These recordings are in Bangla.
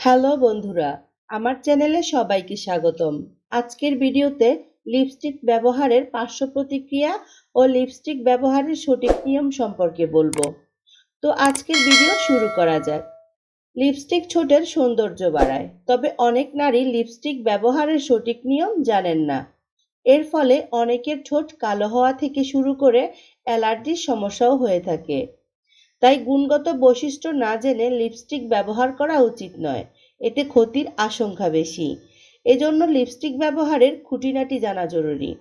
হ্যালো বন্ধুরা, আমার চ্যানেলে সবাইকে স্বাগতম। আজকের ভিডিওতে লিপস্টিক ব্যবহারের পার্শ্ব প্রতিক্রিয়া ও লিপস্টিক ব্যবহারের সঠিক নিয়ম সম্পর্কে বলবো। তো আজকের ভিডিও শুরু করা যাক। লিপস্টিক ঠোঁটের সৌন্দর্য বাড়ায়, তবে অনেক নারী লিপস্টিক ব্যবহারের সঠিক নিয়ম জানেন না। এর ফলে অনেকের ঠোঁট কালো হওয়া থেকে শুরু করে অ্যালার্জির সমস্যাও হয়ে থাকে। তাই গুণগত বৈশিষ্ট্য না জেনে লিপস্টিক ব্যবহার করা উচিত নয়, এতে ক্ষতির আশঙ্কা বেশি। এজন্য লিপস্টিক ব্যবহারের খুঁটিনাটি জানা জরুরি।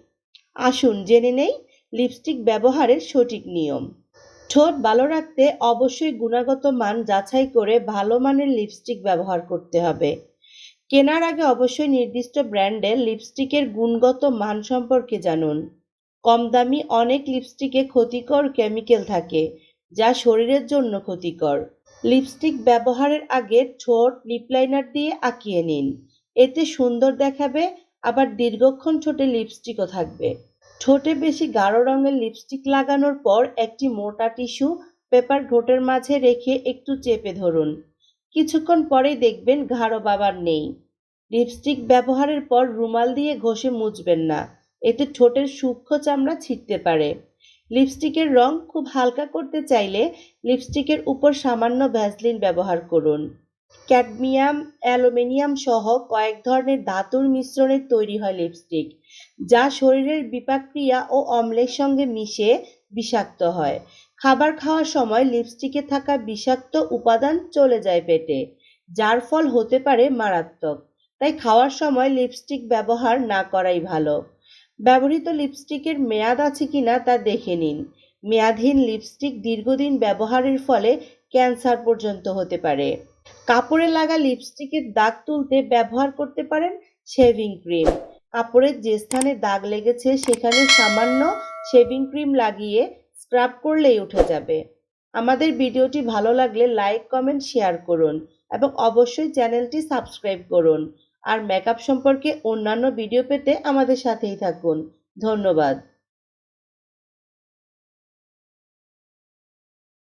আসুন জেনে নেই লিপস্টিক ব্যবহারের সঠিক নিয়ম। ঠোঁট ভালো রাখতে অবশ্যই গুণগত মান যাচাই করে ভালো মানের লিপস্টিক ব্যবহার করতে হবে। কেনার আগে অবশ্যই নির্দিষ্ট ব্র্যান্ডের লিপস্টিকের গুণগত মান সম্পর্কে জানুন। কম দামি অনেক লিপস্টিকে ক্ষতিকর কেমিক্যাল থাকে, যা শরীরের জন্য ক্ষতিকর। লিপস্টিক ব্যবহারের আগে ঠোঁট লিপ লাইনার দিয়ে আঁকিয়ে নিন, এতে সুন্দর দেখাবে, আবার দীর্ঘক্ষণ ঠোঁটে লিপস্টিকও থাকবে। ঠোঁটে বেশি গাঢ় রঙের লিপস্টিক লাগানোর পর একটি মোটা টিস্যু পেপার ঠোঁটের মাঝে রেখে একটু চেপে ধরুন। কিছুক্ষণ পরেই দেখবেন গাঢ় ভাব আর নেই। লিপস্টিক ব্যবহারের পর রুমাল দিয়ে ঘষে মুছবেন না, এতে ঠোঁটের সূক্ষ্ম চামড়া ছিটতে পারে। লিপস্টিকের রং খুব হালকা করতে চাইলে লিপস্টিকের উপর সামান্য ভ্যাসলিন ব্যবহার করুন। ক্যাডমিয়াম, অ্যালুমিনিয়াম সহ কয়েক ধরনের ধাতুর মিশ্রণে তৈরি হয় লিপস্টিক, যা শরীরের বিপাকক্রিয়া ও অম্লের সঙ্গে মিশে বিষাক্ত হয়। খাবার খাওয়ার সময় লিপস্টিকে থাকা বিষাক্ত উপাদান চলে যায় পেটে, যার ফল হতে পারে মারাত্মক। তাই খাওয়ার সময় লিপস্টিক ব্যবহার না করাই ভালো। ব্যবহৃত লিপস্টিকের মেয়াদ আছে কিনা তা দেখে নিন। মেয়াদহীন লিপস্টিক দীর্ঘদিন ব্যবহারের ফলে ক্যান্সার পর্যন্ত হতে পারে। কাপড়ে লাগা লিপস্টিকের দাগ তুলতে ব্যবহার করতে পারেন শেভিং ক্রিম। কাপড়ের যে স্থানে দাগ লেগেছে সেখানে সামান্য শেভিং ক্রিম লাগিয়ে স্ক্রাব করলেই উঠে যাবে। আমাদের ভিডিওটি ভালো লাগলে লাইক, কমেন্ট, শেয়ার করুন এবং অবশ্যই চ্যানেলটি সাবস্ক্রাইব করুন। আর মেকআপ সম্পর্কে অন্যান্য ভিডিও পেতে আমাদের সাথেই থাকুন। ধন্যবাদ।